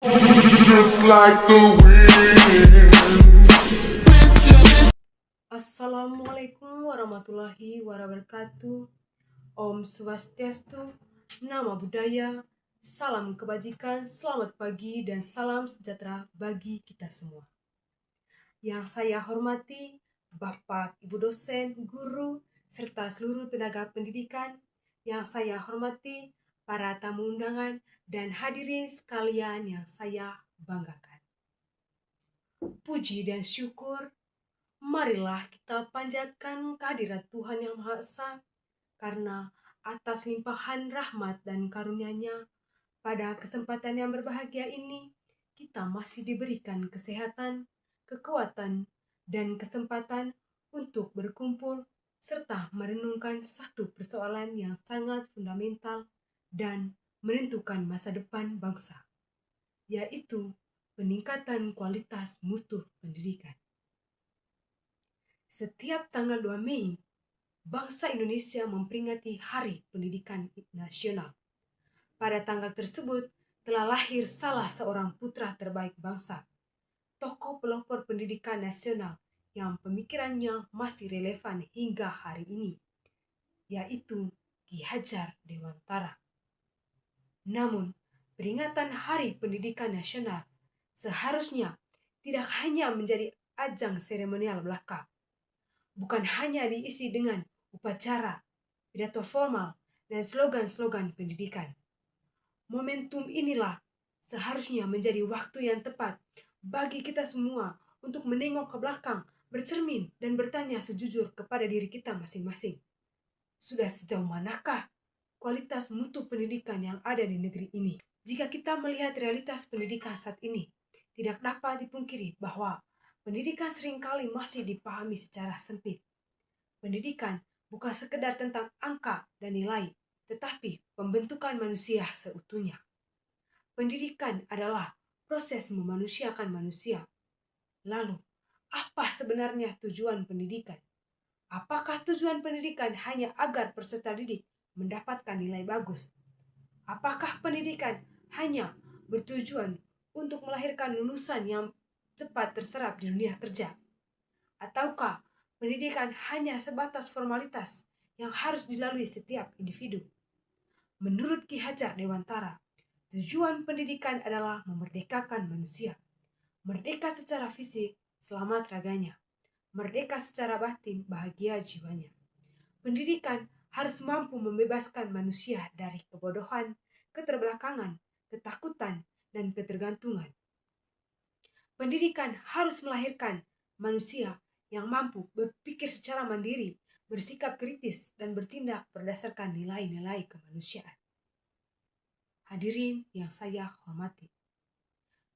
Just like the wind. Assalamualaikum warahmatullahi wabarakatuh. Om Swastiastu, Nama Budaya, Salam Kebajikan, Selamat Pagi, dan Salam Sejahtera bagi kita semua. Yang saya hormati, Bapak, Ibu dosen, guru, serta seluruh tenaga pendidikan. Yang saya hormati, para tamu undangan, dan hadirin sekalian yang saya banggakan. Puji dan syukur, marilah kita panjatkan kehadirat Tuhan Yang Maha Esa, karena atas limpahan rahmat dan karunia-Nya, pada kesempatan yang berbahagia ini, kita masih diberikan kesehatan, kekuatan, dan kesempatan untuk berkumpul serta merenungkan satu persoalan yang sangat fundamental dan menentukan masa depan bangsa, yaitu peningkatan kualitas mutu pendidikan. Setiap tanggal 2 Mei, bangsa Indonesia memperingati Hari Pendidikan Nasional. Pada tanggal tersebut telah lahir salah seorang putra terbaik bangsa, tokoh pelopor pendidikan nasional yang pemikirannya masih relevan hingga hari ini, yaitu Ki Hajar Dewantara. Namun, peringatan Hari Pendidikan Nasional seharusnya tidak hanya menjadi ajang seremonial belaka, bukan hanya diisi dengan upacara, pidato formal, dan slogan-slogan pendidikan. Momentum inilah seharusnya menjadi waktu yang tepat bagi kita semua untuk menengok ke belakang, bercermin, dan bertanya sejujur kepada diri kita masing-masing. Sudah sejauh manakah kualitas mutu pendidikan yang ada di negeri ini? Jika kita melihat realitas pendidikan saat ini, tidak dapat dipungkiri bahwa pendidikan seringkali masih dipahami secara sempit. Pendidikan bukan sekedar tentang angka dan nilai, tetapi pembentukan manusia seutuhnya. Pendidikan adalah proses memanusiakan manusia. Lalu, apa sebenarnya tujuan pendidikan? Apakah tujuan pendidikan hanya agar peserta didik mendapatkan nilai bagus? Apakah pendidikan hanya bertujuan untuk melahirkan lulusan yang cepat terserap di dunia kerja? Ataukah pendidikan hanya sebatas formalitas yang harus dilalui setiap individu? Menurut Ki Hajar Dewantara, tujuan pendidikan adalah memerdekakan manusia. Merdeka secara fisik, selamat raganya. Merdeka secara batin, bahagia jiwanya. Pendidikan harus mampu membebaskan manusia dari kebodohan, keterbelakangan, ketakutan, dan ketergantungan. Pendidikan harus melahirkan manusia yang mampu berpikir secara mandiri, bersikap kritis, dan bertindak berdasarkan nilai-nilai kemanusiaan. Hadirin yang saya hormati,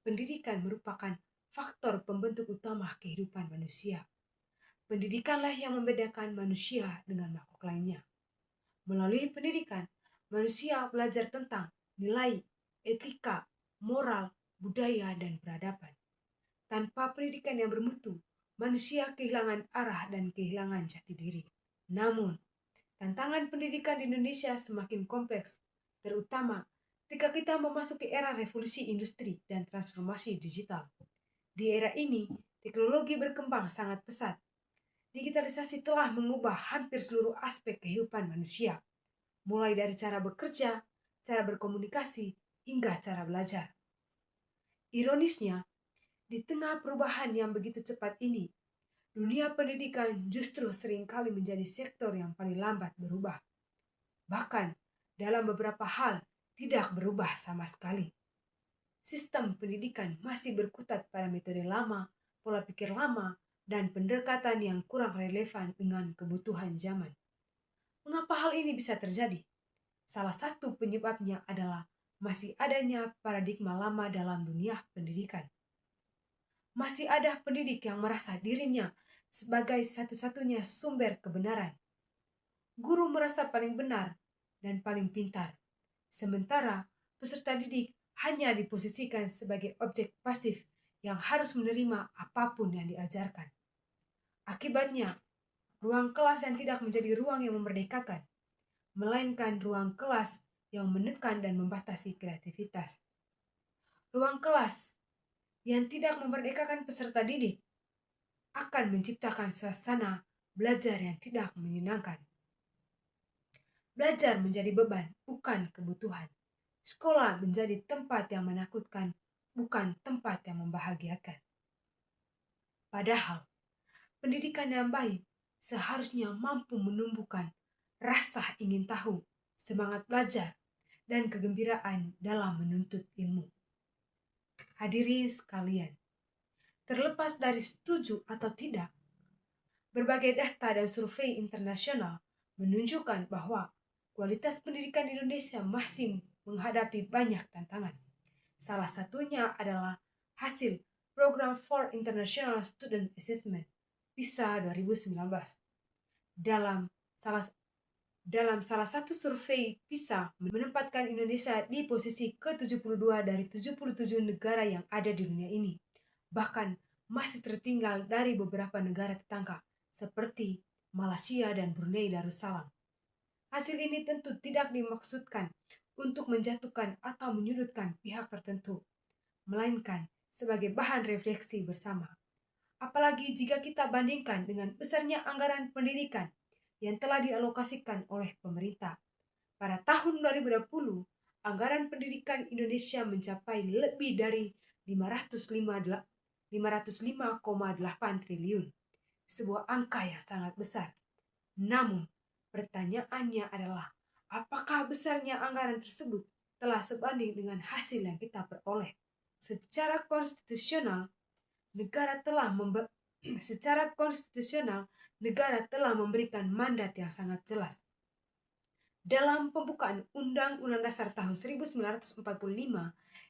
pendidikan merupakan faktor pembentuk utama kehidupan manusia. Pendidikanlah yang membedakan manusia dengan makhluk lainnya. Melalui pendidikan, manusia belajar tentang nilai, etika, moral, budaya, dan peradaban. Tanpa pendidikan yang bermutu, manusia kehilangan arah dan kehilangan jati diri. Namun, tantangan pendidikan di Indonesia semakin kompleks, terutama ketika kita memasuki era revolusi industri dan transformasi digital. Di era ini, teknologi berkembang sangat pesat. Digitalisasi telah mengubah hampir seluruh aspek kehidupan manusia, mulai dari cara bekerja, cara berkomunikasi, hingga cara belajar. Ironisnya, di tengah perubahan yang begitu cepat ini, dunia pendidikan justru seringkali menjadi sektor yang paling lambat berubah. Bahkan, dalam beberapa hal tidak berubah sama sekali. Sistem pendidikan masih berkutat pada metode lama, pola pikir lama, dan pendekatan yang kurang relevan dengan kebutuhan zaman. Mengapa hal ini bisa terjadi? Salah satu penyebabnya adalah masih adanya paradigma lama dalam dunia pendidikan. Masih ada pendidik yang merasa dirinya sebagai satu-satunya sumber kebenaran. Guru merasa paling benar dan paling pintar, sementara peserta didik hanya diposisikan sebagai objek pasif yang harus menerima apapun yang diajarkan. Akibatnya, ruang kelas yang tidak menjadi ruang yang memerdekakan, melainkan ruang kelas yang menekan dan membatasi kreativitas. Ruang kelas yang tidak memerdekakan peserta didik akan menciptakan suasana belajar yang tidak menyenangkan. Belajar menjadi beban, bukan kebutuhan. Sekolah menjadi tempat yang menakutkan, bukan tempat yang membahagiakan. Padahal, pendidikan yang baik seharusnya mampu menumbuhkan rasa ingin tahu, semangat belajar, dan kegembiraan dalam menuntut ilmu. Hadirin sekalian, terlepas dari setuju atau tidak, berbagai data dan survei internasional menunjukkan bahwa kualitas pendidikan di Indonesia masih menghadapi banyak tantangan. Salah satunya adalah hasil Program for International Student Assessment PISA 2019. Dalam salah satu survei PISA menempatkan Indonesia di posisi ke-72 dari 77 negara yang ada di dunia ini. Bahkan masih tertinggal dari beberapa negara tetangga seperti Malaysia dan Brunei Darussalam. Hasil ini tentu tidak dimaksudkan untuk menjatuhkan atau menyudutkan pihak tertentu, melainkan sebagai bahan refleksi bersama. Apalagi jika kita bandingkan dengan besarnya anggaran pendidikan yang telah dialokasikan oleh pemerintah. Pada tahun 2020, anggaran pendidikan Indonesia mencapai lebih dari 505,8 triliun, sebuah angka yang sangat besar. Namun, pertanyaannya adalah, apakah besarnya anggaran tersebut telah sebanding dengan hasil yang kita peroleh? Secara konstitusional, negara telah memberikan mandat yang sangat jelas. Dalam pembukaan Undang-Undang Dasar tahun 1945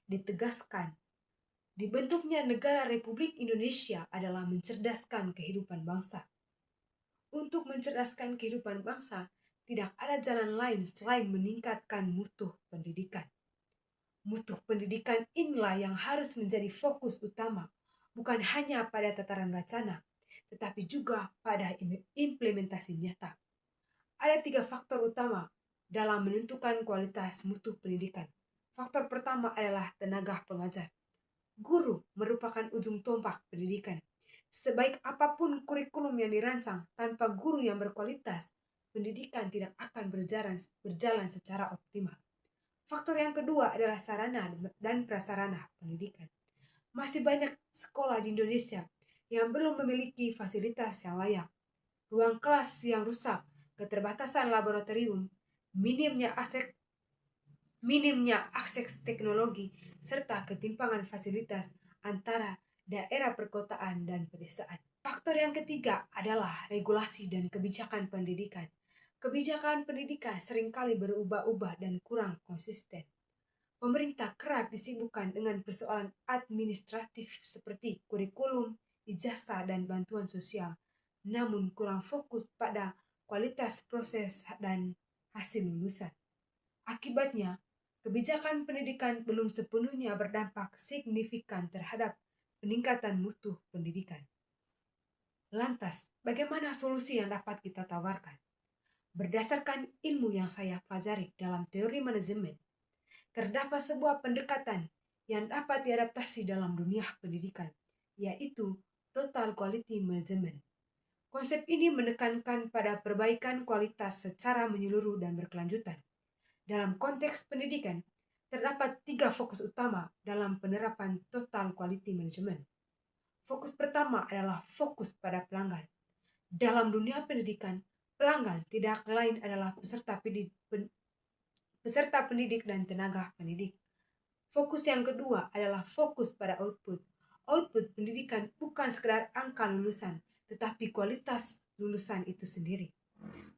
ditegaskan, dibentuknya negara Republik Indonesia adalah mencerdaskan kehidupan bangsa. Untuk mencerdaskan kehidupan bangsa, tidak ada jalan lain selain meningkatkan mutu pendidikan. Mutu pendidikan inilah yang harus menjadi fokus utama, bukan hanya pada tataran wacana, tetapi juga pada implementasi nyata. Ada 3 faktor utama dalam menentukan kualitas mutu pendidikan. Faktor pertama adalah tenaga pengajar. Guru merupakan ujung tombak pendidikan. Sebaik apapun kurikulum yang dirancang, tanpa guru yang berkualitas, pendidikan tidak akan berjalan secara optimal. Faktor yang kedua adalah sarana dan prasarana pendidikan. Masih banyak sekolah di Indonesia yang belum memiliki fasilitas yang layak. Ruang kelas yang rusak, keterbatasan laboratorium, minimnya akses teknologi, serta ketimpangan fasilitas antara daerah perkotaan dan pedesaan. Faktor yang ketiga adalah regulasi dan kebijakan pendidikan. Kebijakan pendidikan seringkali berubah-ubah dan kurang konsisten. Pemerintah kerap disibukkan dengan persoalan administratif seperti kurikulum, ijazah, dan bantuan sosial, namun kurang fokus pada kualitas proses dan hasil lulusan. Akibatnya, kebijakan pendidikan belum sepenuhnya berdampak signifikan terhadap peningkatan mutu pendidikan. Lantas, bagaimana solusi yang dapat kita tawarkan? Berdasarkan ilmu yang saya pelajari dalam teori manajemen, terdapat sebuah pendekatan yang dapat diadaptasi dalam dunia pendidikan, yaitu Total Quality Management. Konsep ini menekankan pada perbaikan kualitas secara menyeluruh dan berkelanjutan. Dalam konteks pendidikan, terdapat 3 fokus utama dalam penerapan Total Quality Management. Fokus pertama adalah fokus pada pelanggan. Dalam dunia pendidikan, pelanggan tidak lain adalah peserta pendidik dan tenaga pendidik. Fokus yang kedua adalah fokus pada output. Output pendidikan bukan sekedar angka lulusan, tetapi kualitas lulusan itu sendiri.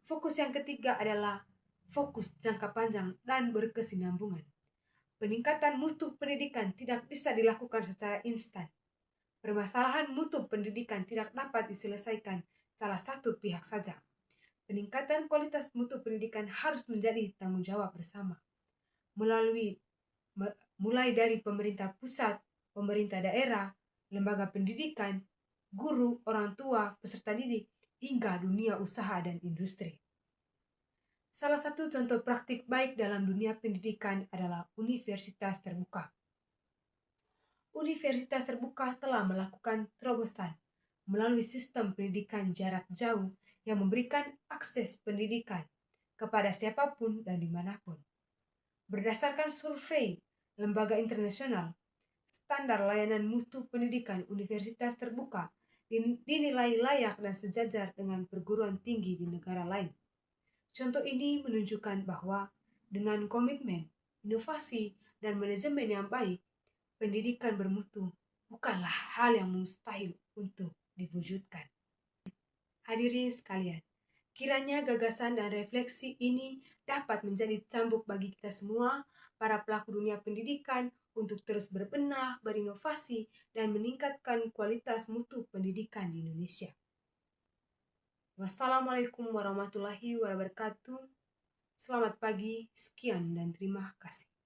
Fokus yang ketiga adalah fokus jangka panjang dan berkesinambungan. Peningkatan mutu pendidikan tidak bisa dilakukan secara instan. Permasalahan mutu pendidikan tidak dapat diselesaikan salah satu pihak saja. Peningkatan kualitas mutu pendidikan harus menjadi tanggung jawab bersama, mulai dari pemerintah pusat, pemerintah daerah, lembaga pendidikan, guru, orang tua, peserta didik, hingga dunia usaha dan industri. Salah satu contoh praktik baik dalam dunia pendidikan adalah universitas terbuka. universitas terbuka telah melakukan terobosan melalui sistem pendidikan jarak jauh yang memberikan akses pendidikan kepada siapapun dan dimanapun. Berdasarkan survei lembaga internasional, standar layanan mutu pendidikan universitas terbuka dinilai layak dan sejajar dengan perguruan tinggi di negara lain. Contoh ini menunjukkan bahwa dengan komitmen, inovasi, dan manajemen yang baik, pendidikan bermutu bukanlah hal yang mustahil untuk diwujudkan. Hadirin sekalian, kiranya gagasan dan refleksi ini dapat menjadi cambuk bagi kita semua, para pelaku dunia pendidikan, untuk terus berbenah, berinovasi, dan meningkatkan kualitas mutu pendidikan di Indonesia. Wassalamualaikum warahmatullahi wabarakatuh. Selamat pagi, sekian dan terima kasih.